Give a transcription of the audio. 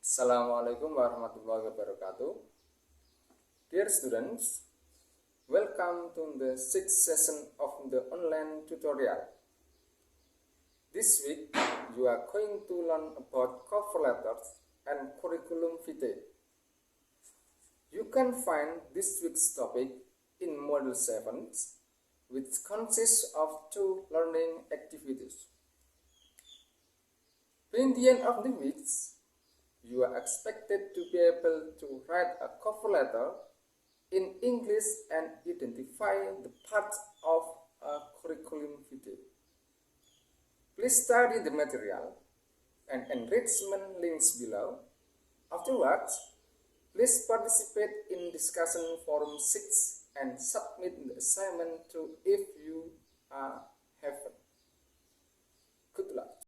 Assalamualaikum warahmatullahi wabarakatuh. Dear students, welcome to the sixth session of the online tutorial. This week, you are going to learn about cover letters and curriculum vitae. You can find this week's topic in Module 7, which consists of 2 learning activities. By the end of the week, you are expected to be able to write a cover letter in English and identify the parts of a curriculum vitae. Please study the material and enrichment links below. Afterwards, please participate in discussion forum 6 and submit the assignment to if you are haven't. Good luck.